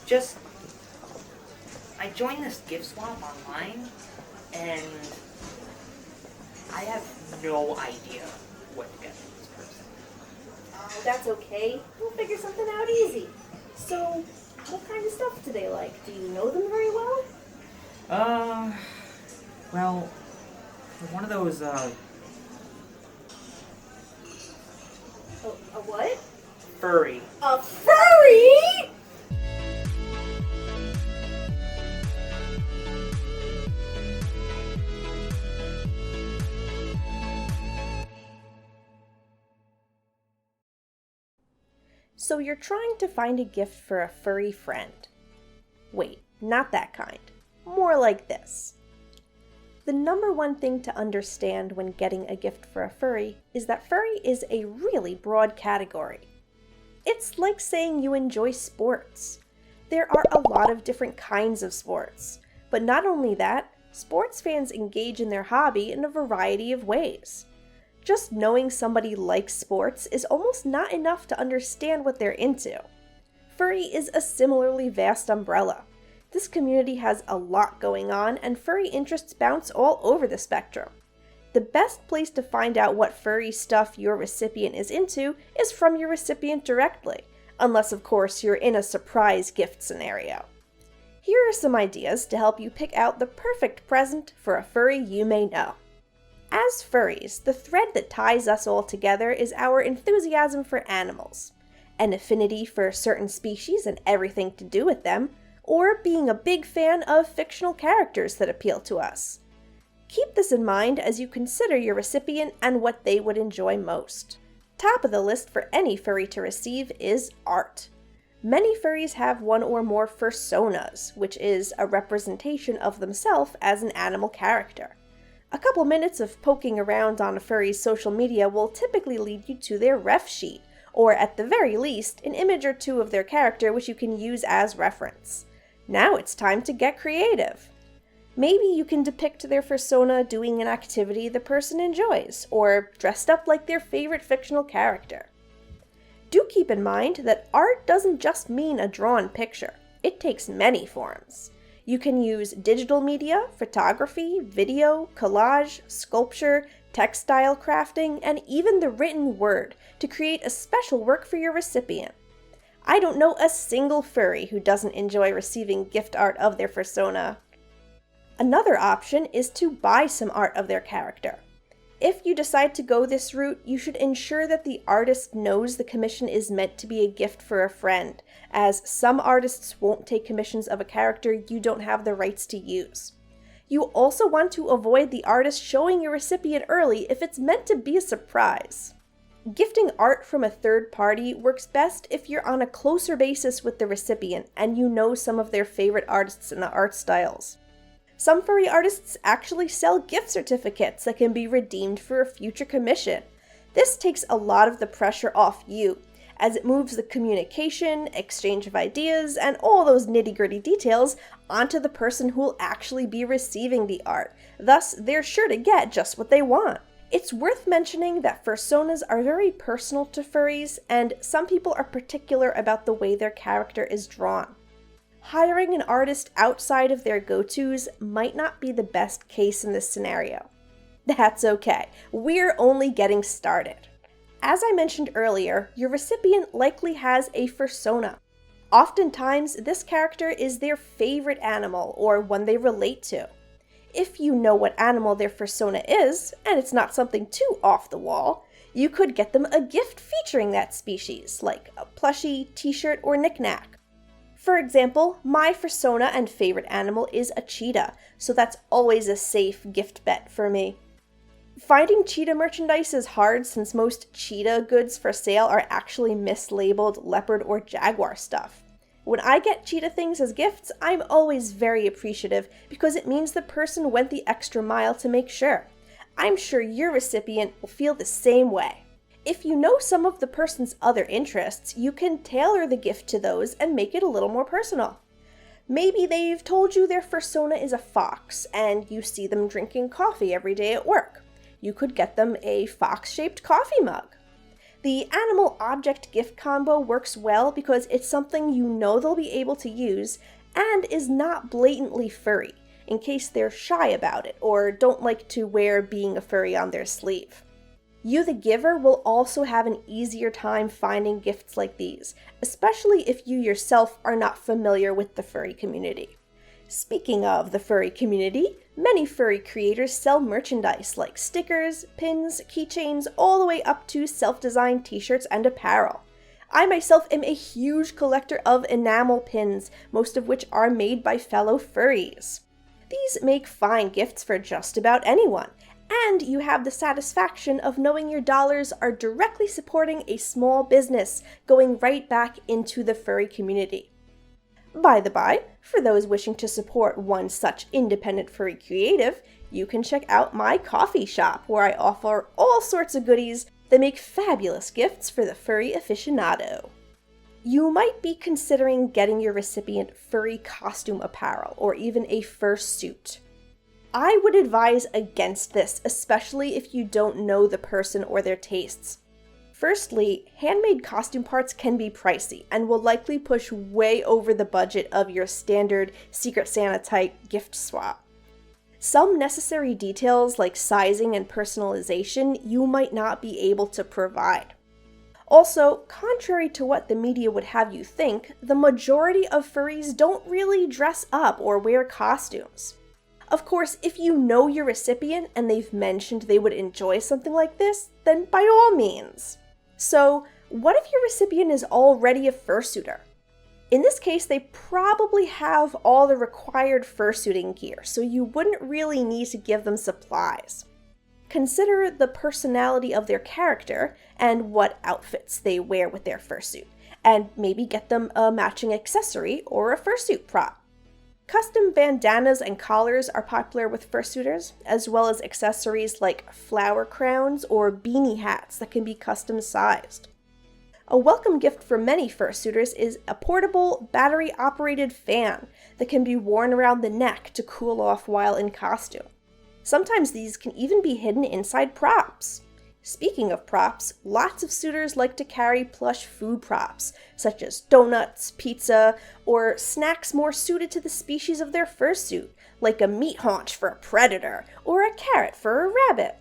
just, I joined this gift swap online, and I have no idea what to get for this person. Oh, that's okay. We'll figure something out easy. So, what kind of stuff do they like? Do you know them very well? Well, they're one of those, A what? furry. A furry?! So you're trying to find a gift for a furry friend. Wait, not that kind. More like this. The number one thing to understand when getting a gift for a furry is that furry is a really broad category. It's like saying you enjoy sports. There are a lot of different kinds of sports, but not only that, sports fans engage in their hobby in a variety of ways. Just knowing somebody likes sports is almost not enough to understand what they're into. Furry is a similarly vast umbrella. This community has a lot going on, and furry interests bounce all over the spectrum. The best place to find out what furry stuff your recipient is into is from your recipient directly, unless of course you're in a surprise gift scenario. Here are some ideas to help you pick out the perfect present for a furry you may know. As furries, the thread that ties us all together is our enthusiasm for animals, an affinity for certain species and everything to do with them, or being a big fan of fictional characters that appeal to us. Keep this in mind as you consider your recipient and what they would enjoy most. Top of the list for any furry to receive is art. Many furries have one or more fursonas, which is a representation of themselves as an animal character. A couple minutes of poking around on a furry's social media will typically lead you to their ref sheet, or at the very least, an image or two of their character which you can use as reference. Now it's time to get creative. Maybe you can depict their fursona doing an activity the person enjoys, or dressed up like their favorite fictional character. Do keep in mind that art doesn't just mean a drawn picture. It takes many forms. You can use digital media, photography, video, collage, sculpture, textile crafting, and even the written word to create a special work for your recipient. I don't know a single furry who doesn't enjoy receiving gift art of their fursona. Another option is to buy some art of their character. If you decide to go this route, you should ensure that the artist knows the commission is meant to be a gift for a friend, as some artists won't take commissions of a character you don't have the rights to use. You also want to avoid the artist showing your recipient early if it's meant to be a surprise. Gifting art from a third party works best if you're on a closer basis with the recipient and you know some of their favorite artists and art styles. Some furry artists actually sell gift certificates that can be redeemed for a future commission. This takes a lot of the pressure off you, as it moves the communication, exchange of ideas, and all those nitty-gritty details onto the person who will actually be receiving the art. Thus, they're sure to get just what they want. It's worth mentioning that fursonas are very personal to furries, and some people are particular about the way their character is drawn. Hiring an artist outside of their go-tos might not be the best case in this scenario. That's okay, we're only getting started. As I mentioned earlier, your recipient likely has a fursona. Oftentimes, this character is their favorite animal or one they relate to. If you know what animal their fursona is, and it's not something too off the wall, you could get them a gift featuring that species, like a plushie, t-shirt, or knick-knack. For example, my fursona and favorite animal is a cheetah, so that's always a safe gift bet for me. Finding cheetah merchandise is hard since most cheetah goods for sale are actually mislabeled leopard or jaguar stuff. When I get cheetah things as gifts, I'm always very appreciative because it means the person went the extra mile to make sure. I'm sure your recipient will feel the same way. If you know some of the person's other interests, you can tailor the gift to those and make it a little more personal. Maybe they've told you their fursona is a fox, and you see them drinking coffee every day at work. You could get them a fox-shaped coffee mug. The animal object gift combo works well because it's something you know they'll be able to use and is not blatantly furry, in case they're shy about it or don't like to wear being a furry on their sleeve. You, the giver, will also have an easier time finding gifts like these, especially if you yourself are not familiar with the furry community. Speaking of the furry community, many furry creators sell merchandise like stickers, pins, keychains, all the way up to self-designed t-shirts and apparel. I myself am a huge collector of enamel pins, most of which are made by fellow furries. These make fine gifts for just about anyone, and you have the satisfaction of knowing your dollars are directly supporting a small business, going right back into the furry community. By the by, for those wishing to support one such independent furry creative, you can check out my coffee shop, where I offer all sorts of goodies that make fabulous gifts for the furry aficionado. You might be considering getting your recipient furry costume apparel, or even a fursuit. I would advise against this, especially if you don't know the person or their tastes. Firstly, handmade costume parts can be pricey and will likely push way over the budget of your standard Secret Santa type gift swap. Some necessary details like sizing and personalization you might not be able to provide. Also, contrary to what the media would have you think, the majority of furries don't really dress up or wear costumes. Of course, if you know your recipient and they've mentioned they would enjoy something like this, then by all means. So, what if your recipient is already a fursuiter? In this case, they probably have all the required fursuiting gear, so you wouldn't really need to give them supplies. Consider the personality of their character and what outfits they wear with their fursuit, and maybe get them a matching accessory or a fursuit prop. Custom bandanas and collars are popular with fursuiters, as well as accessories like flower crowns or beanie hats that can be custom sized. A welcome gift for many fursuiters is a portable, battery-operated fan that can be worn around the neck to cool off while in costume. Sometimes these can even be hidden inside props. Speaking of props, lots of suitors like to carry plush food props, such as donuts, pizza, or snacks more suited to the species of their fursuit, like a meat haunch for a predator, or a carrot for a rabbit.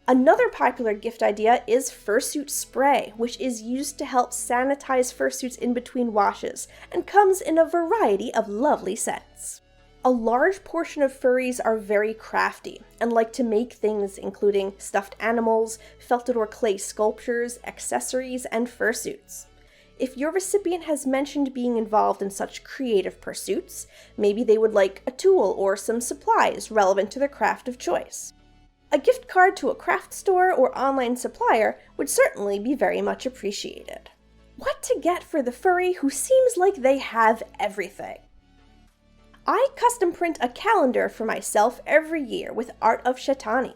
Another popular gift idea is fursuit spray, which is used to help sanitize fursuits in between washes, and comes in a variety of lovely scents. A large portion of furries are very crafty and like to make things including stuffed animals, felted or clay sculptures, accessories, and fursuits. If your recipient has mentioned being involved in such creative pursuits, maybe they would like a tool or some supplies relevant to their craft of choice. A gift card to a craft store or online supplier would certainly be very much appreciated. What to get for the furry who seems like they have everything? I custom print a calendar for myself every year with art of Shetani.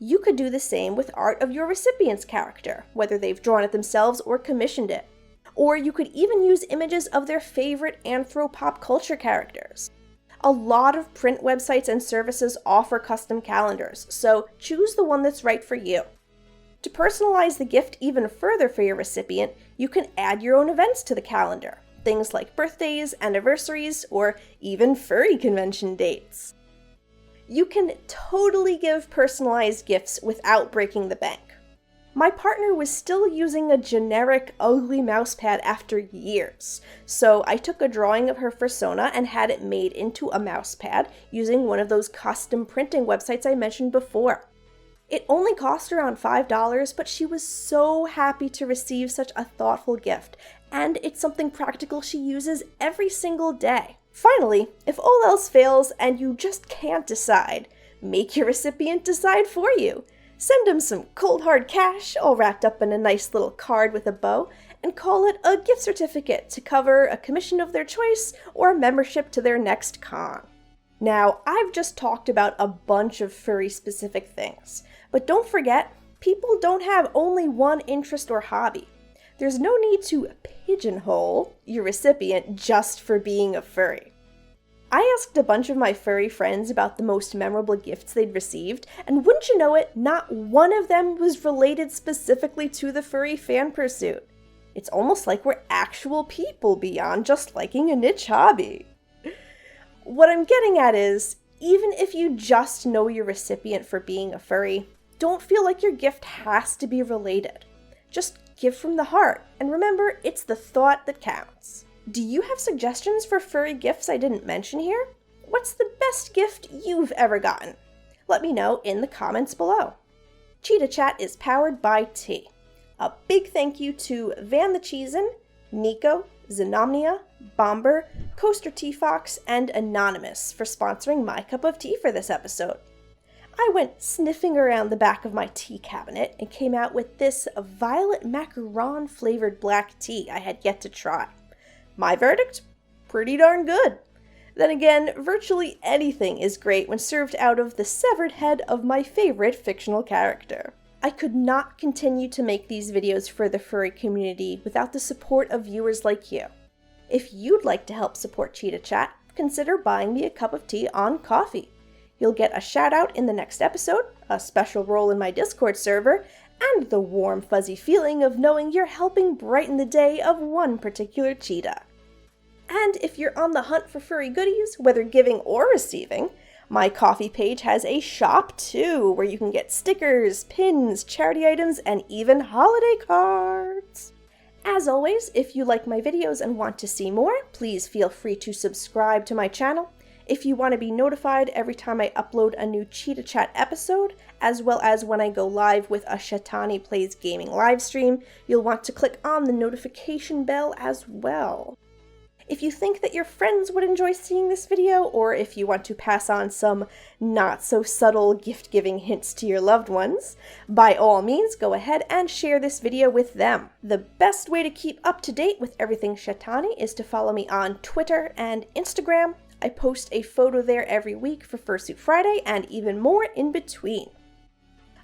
You could do the same with art of your recipient's character, whether they've drawn it themselves or commissioned it. Or you could even use images of their favorite anthro-pop culture characters. A lot of print websites and services offer custom calendars, so choose the one that's right for you. To personalize the gift even further for your recipient, you can add your own events to the calendar. Things like birthdays, anniversaries, or even furry convention dates. You can totally give personalized gifts without breaking the bank. My partner was still using a generic ugly mousepad after years, so I took a drawing of her fursona and had it made into a mousepad using one of those custom printing websites I mentioned before. It only cost around $5, but she was so happy to receive such a thoughtful gift, and it's something practical she uses every single day. Finally, if all else fails and you just can't decide, make your recipient decide for you. Send them some cold hard cash, all wrapped up in a nice little card with a bow, and call it a gift certificate to cover a commission of their choice or a membership to their next con. Now, I've just talked about a bunch of furry-specific things, but don't forget, people don't have only one interest or hobby. There's no need to pigeonhole your recipient just for being a furry. I asked a bunch of my furry friends about the most memorable gifts they'd received, and wouldn't you know it, not one of them was related specifically to the furry fan pursuit. It's almost like we're actual people beyond just liking a niche hobby. What I'm getting at is, even if you just know your recipient for being a furry, don't feel like your gift has to be related. Just give from the heart, and remember, it's the thought that counts. Do you have suggestions for furry gifts I didn't mention here? What's the best gift you've ever gotten? Let me know in the comments below. Cheetah Chat is powered by tea. A big thank you to Van the Cheesin', Nico, Xenomnia, Bomber, Coaster Tea Fox, and Anonymous for sponsoring my cup of tea for this episode. I went sniffing around the back of my tea cabinet and came out with this violet macaron flavored black tea I had yet to try. My verdict? Pretty darn good. Then again, virtually anything is great when served out of the severed head of my favorite fictional character. I could not continue to make these videos for the furry community without the support of viewers like you. If you'd like to help support Cheetah Chat, consider buying me a cup of tea on Ko-fi. You'll get a shout out in the next episode, a special role in my Discord server, and the warm fuzzy feeling of knowing you're helping brighten the day of one particular cheetah. And if you're on the hunt for furry goodies, whether giving or receiving, my Ko-fi page has a shop too, where you can get stickers, pins, charity items, and even holiday cards. As always, if you like my videos and want to see more, please feel free to subscribe to my channel. If you want to be notified every time I upload a new Cheetah Chat episode, as well as when I go live with a Shetani Plays Gaming livestream, you'll want to click on the notification bell as well. If you think that your friends would enjoy seeing this video, or if you want to pass on some not-so-subtle gift-giving hints to your loved ones, by all means go ahead and share this video with them. The best way to keep up to date with everything Shetani is to follow me on Twitter and Instagram. I post a photo there every week for Fursuit Friday and even more in between.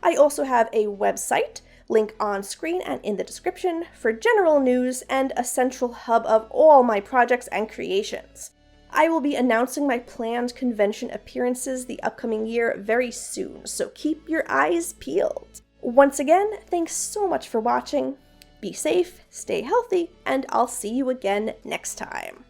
I also have a website, link on screen and in the description, for general news and a central hub of all my projects and creations. I will be announcing my planned convention appearances the upcoming year very soon, so keep your eyes peeled. Once again, thanks so much for watching. Be safe, stay healthy, and I'll see you again next time.